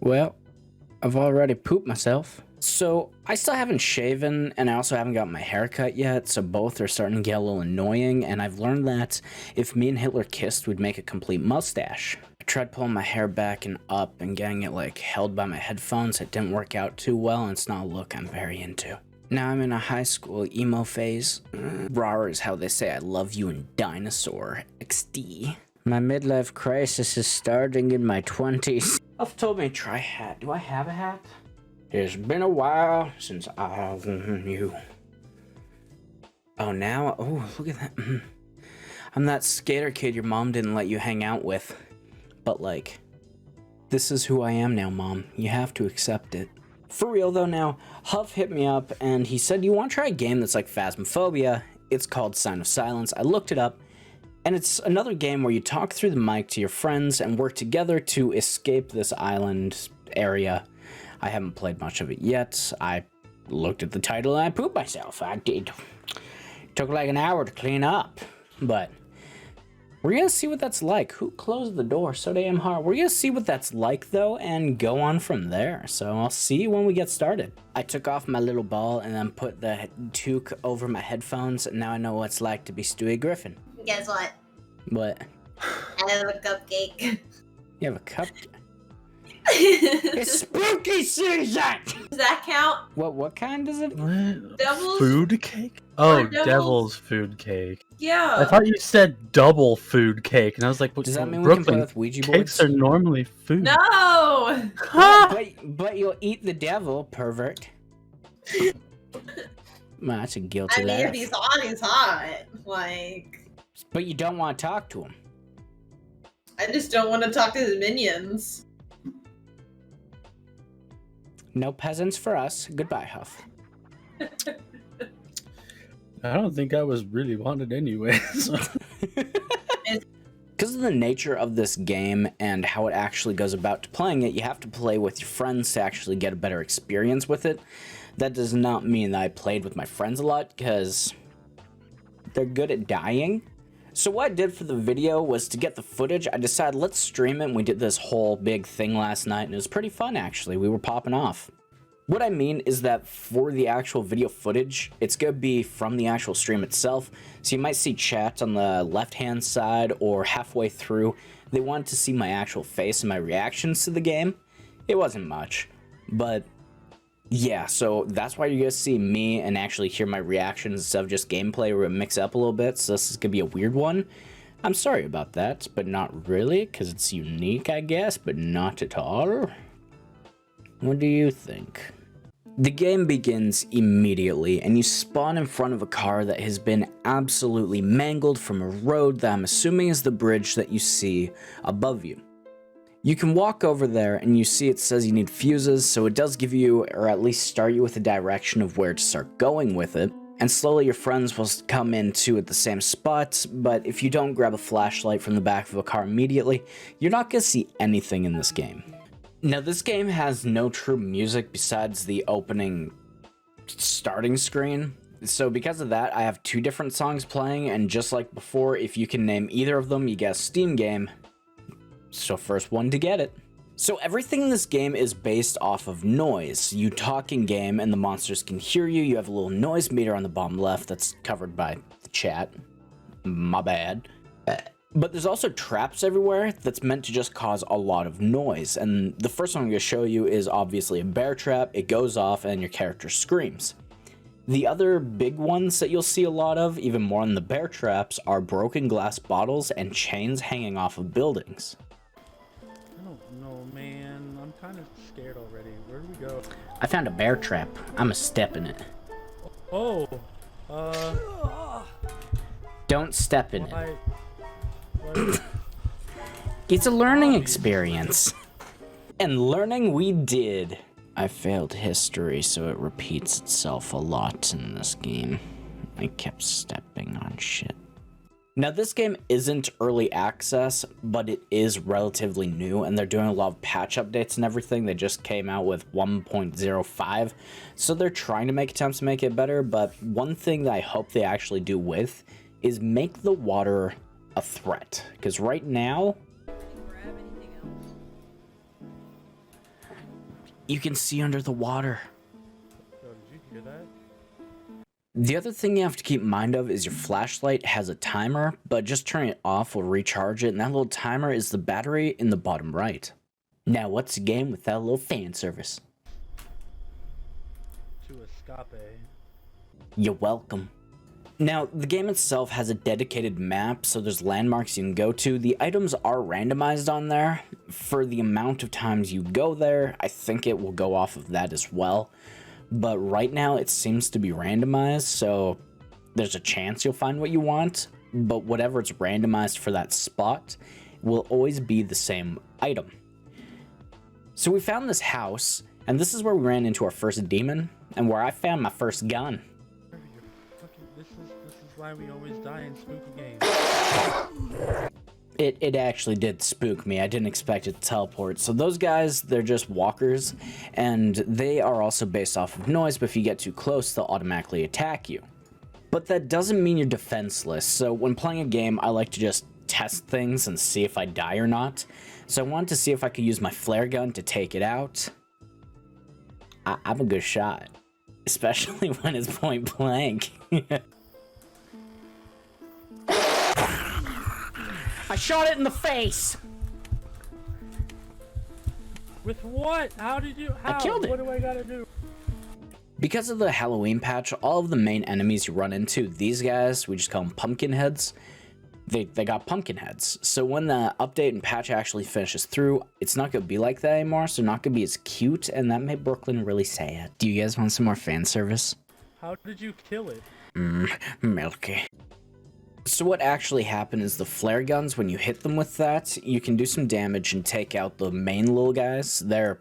Well, I've already pooped myself. So, I still haven't shaven, and I also haven't got my hair cut yet, so both are starting to get a little annoying, and I've learned that if me and Hitler kissed, we'd make a complete mustache. I tried pulling my hair back and up and getting it, like, held by my headphones. It didn't work out too well, and it's not a look I'm very into. Now I'm in a high school emo phase. Rawr is how they say I love you in Dinosaur XD. My midlife crisis is starting in my 20s. Elf told me to try a hat. Do I have a hat? It's been a while since I've known you. Oh, now? Oh, look at that. I'm that skater kid your mom didn't let you hang out with. But, like, this is who I am now, Mom. You have to accept it. For real, though, now, Huff hit me up, and he said, you want to try a game that's like Phasmophobia? It's called Sign of Silence. I looked it up, and it's another game where you talk through the mic to your friends and work together to escape this island area. I haven't played much of it yet. I looked at the title and I pooped myself. I did. It took like an hour to clean up. But we're going to see what that's like. Who closed the door so damn hard? We're going to see what that's like, though, and go on from there. So I'll see you when we get started. I took off my little ball and then put the toque over my headphones. And now I know what it's like to be Stewie Griffin. Guess what? What? I have a cupcake. You have a cupcake? It's spooky season! Does that count? What kind is it? What? Devil's? Food cake? Oh, Devil's? devil's food cake. Yeah. I thought you said double food cake, and I was like, Does that mean we can play Brooklyn, with Ouija boards? cakes are normally food. No! But you'll eat the devil, pervert. Man, that's a guilty I mean, laugh. if he's hot, he's hot. Like, But you don't want to talk to him. I just don't want to talk to his minions. No peasants for us. Goodbye, Huff. I don't think I was really wanted anyway. So. Because of the nature of this game and how it actually goes about playing it, you have to play with your friends to actually get a better experience with it. That does not mean that I played with my friends a lot, because they're good at dying. So what I did for the video was to get the footage. I decided let's stream it, and we did this whole big thing last night, and it was pretty fun, actually. We were popping off. What I mean is that for the actual video footage, it's going to be from the actual stream itself. So you might see chat on the left-hand side or halfway through. They wanted to see my actual face and my reactions to the game. It wasn't much, but yeah, so that's why you're going to see me and actually hear my reactions instead of just gameplay where it mix up a little bit. So this is going to be a weird one. I'm sorry about that, but not really, because it's unique, I guess, but not at all. What do you think? The game begins immediately, and you spawn in front of a car that has been absolutely mangled from a road that I'm assuming is the bridge that you see above you. You can walk over there, and you see it says you need fuses, so it does give you, or at least start you with a direction of where to start going with it. And slowly your friends will come in too at the same spots, but if you don't grab a flashlight from the back of a car immediately, you're not going to see anything in this game. Now, this game has no true music besides the opening starting screen. So because of that, I have two different songs playing, and just like before, if you can name either of them, you get a Steam game. So first one to get it. So everything in this game is based off of noise. You talk in game and the monsters can hear you. You have a little noise meter on the bottom left that's covered by the chat. My bad. But there's also traps everywhere that's meant to just cause a lot of noise. And the first one I'm going to show you is obviously a bear trap. It goes off and your character screams. The other big ones that you'll see a lot of, even more than the bear traps, are broken glass bottles and chains hanging off of buildings. I don't know, man. I'm kind of scared already. Where do we go? I found a bear trap. I'm a step in it. Oh, Don't step in it. why? It's a learning experience. And learning we did. I failed history, so it repeats itself a lot in this game. I kept stepping on shit. Now, this game isn't early access, but it is relatively new, and they're doing a lot of patch updates and everything. They just came out with 1.05, so they're trying to make attempts to make it better, but one thing that I hope they actually do with is make the water a threat, because right now You can see under the water. Yo, did you hear that? The other thing you have to keep in mind of is your flashlight has a timer, but just turning it off will recharge it, and that little timer is the battery in the bottom right. Now, what's a game without a little fan service? To escape. You're welcome. Now, the game itself has a dedicated map, so there's landmarks you can go to. The items are randomized on there. For the amount of times you go there, I think it will go off of that as well. But right now, it seems to be randomized, so there's a chance you'll find what you want. But whatever it's randomized for that spot will always be the same item. So we found this house, and this is where we ran into our first demon, and where I found my first gun. This is why we always die in spooky games. It actually did spook me. I didn't expect it to teleport. So those guys, they're just walkers, and they are also based off of noise, but if you get too close, they'll automatically attack you. But that doesn't mean you're defenseless. So when playing a game, I like to just test things and see if I die or not. So I wanted to see if I could use my flare gun to take it out. I'm a good shot, especially when it's point blank. I shot it in the face! With what? How did you? How? I killed it. What do I gotta do? Because of the Halloween patch, all of the main enemies you run into, these guys, we just call them pumpkin heads, they got pumpkin heads. So when the update and patch actually finishes through, it's not gonna be like that anymore, so not gonna be as cute, and that made Brooklyn really sad. Do you guys want some more fan service? How did you kill it? Milky. So what actually happened is the flare guns, when you hit them with that, you can do some damage and take out the main little guys. They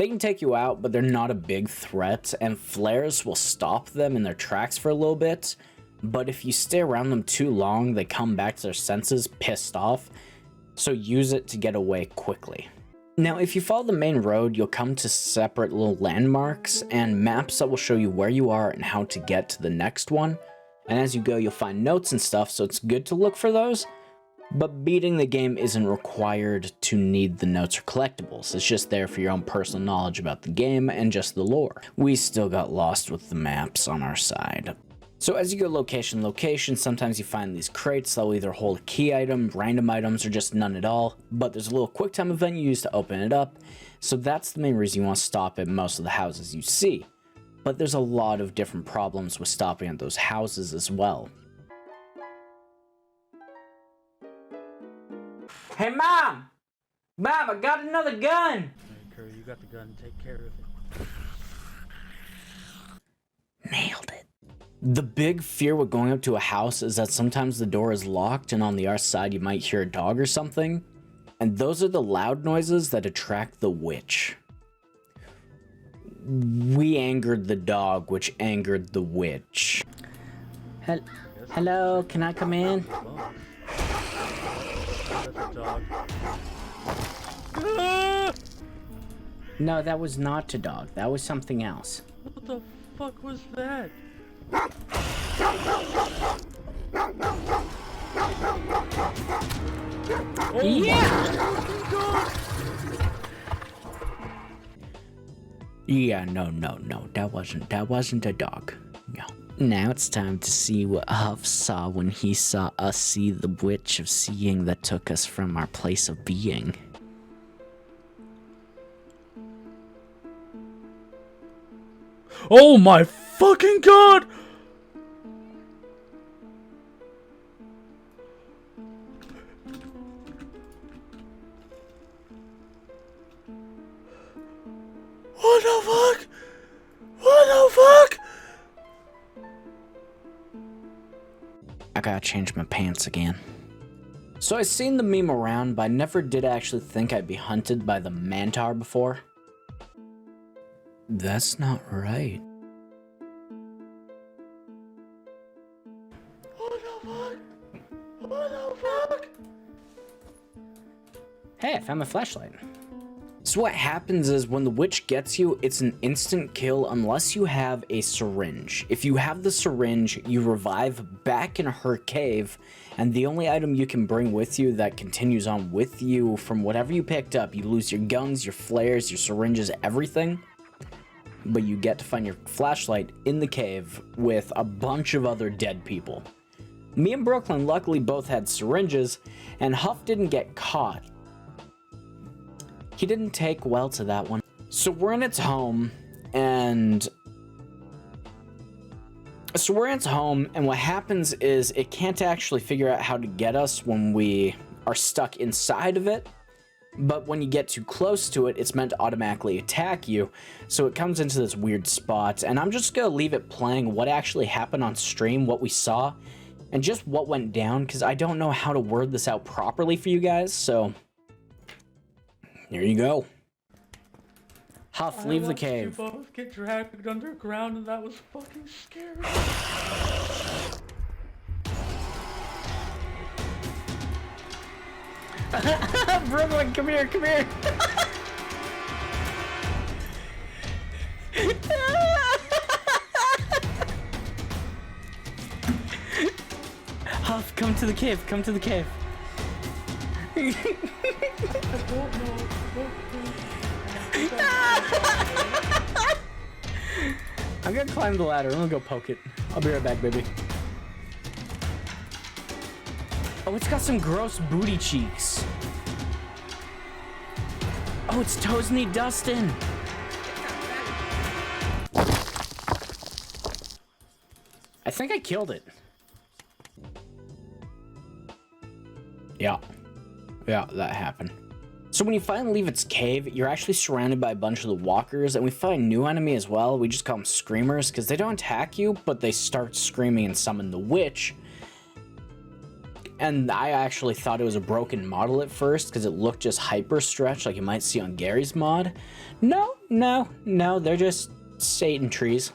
can take you out, but they're not a big threat, and flares will stop them in their tracks for a little bit. But if you stay around them too long, they come back to their senses pissed off, so use it to get away quickly. Now, if you follow the main road, you'll come to separate little landmarks and maps that will show you where you are and how to get to the next one. And as you go, you'll find notes and stuff, so it's good to look for those. But beating the game isn't required to need the notes or collectibles. It's just there for your own personal knowledge about the game and just the lore. We still got lost with the maps on our side. So as you go location to location, sometimes you find these crates that'll either hold a key item, random items, or just none at all. But there's a little quick time event you use to open it up. So that's the main reason you want to stop at most of the houses you see. But there's a lot of different problems with stopping at those houses as well. Hey, Mom! Mom, I got another gun! Hey, Curry, you got the gun. Take care of it. Nailed it. The big fear with going up to a house is that sometimes the door is locked and on the other side you might hear a dog or something. And those are the loud noises that attract the witch. We angered the dog, which angered the witch. Hello, can I come in? That's a dog. No, that was not a dog. That was something else. What the fuck was that? Oh Yeah! Yeah, no. That wasn't a dog. No. Now it's time to see what Huff saw when he saw us see the witch of seeing that took us from our place of being. Oh my fucking god! What the fuck? What the fuck? I gotta change my pants again. So I seen the meme around, but I never did actually think I'd be hunted by the Mantar before. That's not right. What the fuck? What the fuck? Hey, I found my flashlight. So what happens is when the witch gets you, it's an instant kill unless you have a syringe. If you have the syringe, you revive back in her cave, and the only item you can bring with you that continues on with you from whatever you picked up, you lose your guns, your flares, your syringes, everything, but you get to find your flashlight in the cave with a bunch of other dead people. Me and Brooklyn luckily both had syringes, and Huff didn't get caught. He didn't take well to that one. So we're in its home, and what happens is it can't actually figure out how to get us when we are stuck inside of it. But when you get too close to it, it's meant to automatically attack you. So it comes into this weird spot, and I'm just gonna leave it playing what actually happened on stream, what we saw, and just what went down, because I don't know how to word this out properly for you guys, so here you go. Huff, leave the cave. You both get dragged underground, and that was fucking scary. Brooklyn, come here, come here. Huff, come to the cave, come to the cave. I don't know. I'm gonna climb the ladder. I'm gonna go poke it. I'll be right back, baby. Oh, it's got some gross booty cheeks. Oh, it's Toes Need Dustin. I think I killed it. Yeah, that happened. So when you finally leave its cave, you're actually surrounded by a bunch of the walkers, and we find a new enemy as well. We just call them screamers, because they don't attack you, but they start screaming and summon the witch. And I actually thought it was a broken model at first, because it looked just hyper stretched like you might see on Gary's mod. No, they're just Satan trees.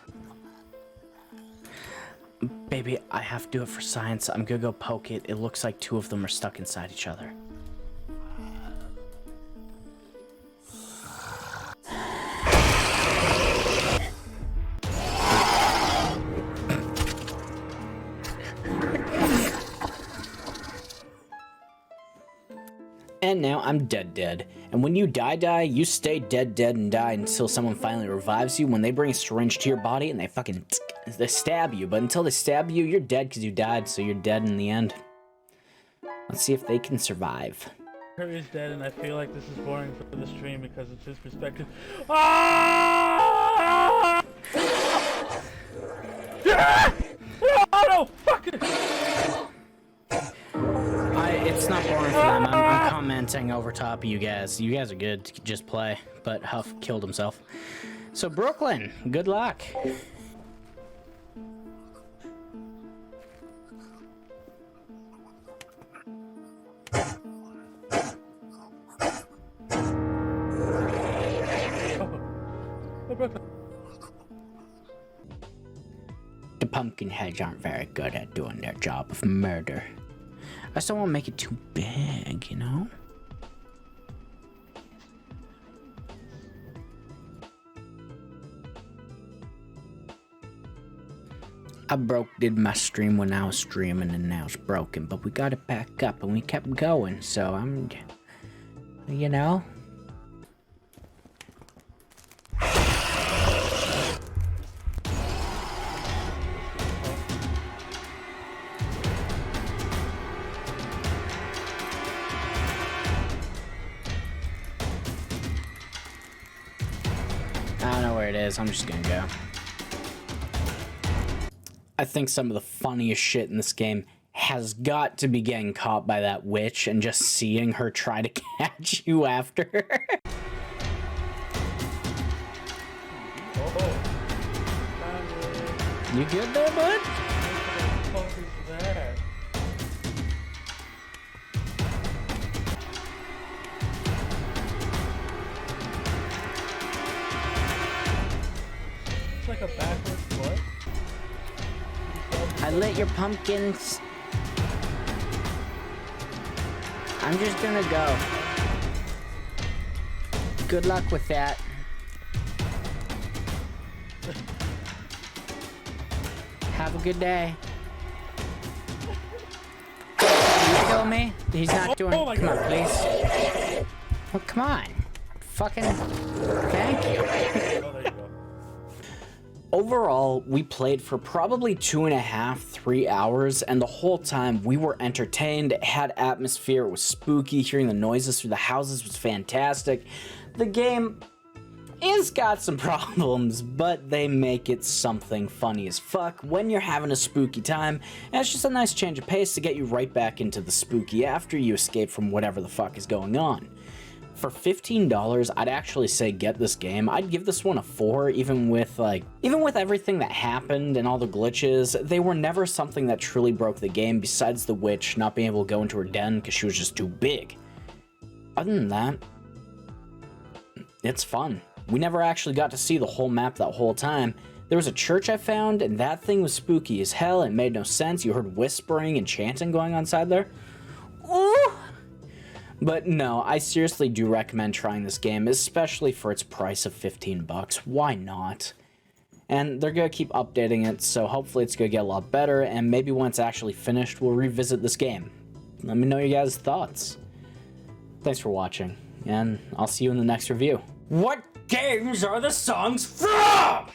Baby, I have to do it for science. I'm gonna go poke it. It looks like two of them are stuck inside each other. And now I'm dead. And when you die, you stay dead and die until someone finally revives you. When they bring a syringe to your body and they stab you. But until they stab you, you're dead because you died, so you're dead in the end. Let's see if they can survive. Kurt is dead, and I feel like this is boring for the stream because it's his perspective. Ah! Oh no! Fuck it! It's not boring for them. I'm commenting over top of you guys. You guys are good. Just play. But Huff killed himself. So Brooklyn, good luck. The Pumpkinheads aren't very good at doing their job of murder. I just don't want to make it too big, you know? I did my stream when I was streaming and now it's broken, but we got it back up and we kept going, so I'm, you know? I don't know where it is, I'm just gonna go. I think some of the funniest shit in this game has got to be getting caught by that witch and just seeing her try to catch you after. You good there, bud? What the fuck is that? It's like a backwards foot. I lit your pumpkins. I'm just gonna go. Good luck with that. Have a good day. Did you kill me? He's not doing... Oh my come God. on, please. Well, come on. Fucking... Thank you. Oh, there you go. Overall, we played for probably 2.5, 3 hours, and the whole time we were entertained. It had atmosphere, it was spooky, hearing the noises through the houses was fantastic. The game is got some problems, but they make it something funny as fuck when you're having a spooky time, and it's just a nice change of pace to get you right back into the spooky after you escape from whatever the fuck is going on. For $15, I'd actually say get this game. I'd give this one a 4, even with everything that happened and all the glitches. They were never something that truly broke the game, besides the witch not being able to go into her den because she was just too big. Other than that, it's fun. We never actually got to see the whole map that whole time. There was a church I found, and that thing was spooky as hell. It made no sense. You heard whispering and chanting going on inside there. Ooh! But no, I seriously do recommend trying this game, especially for its price of 15 bucks. Why not? And they're gonna keep updating it, so hopefully it's gonna get a lot better, and maybe when it's actually finished, we'll revisit this game. Let me know your guys' thoughts. Thanks for watching, and I'll see you in the next review. What games are the songs from?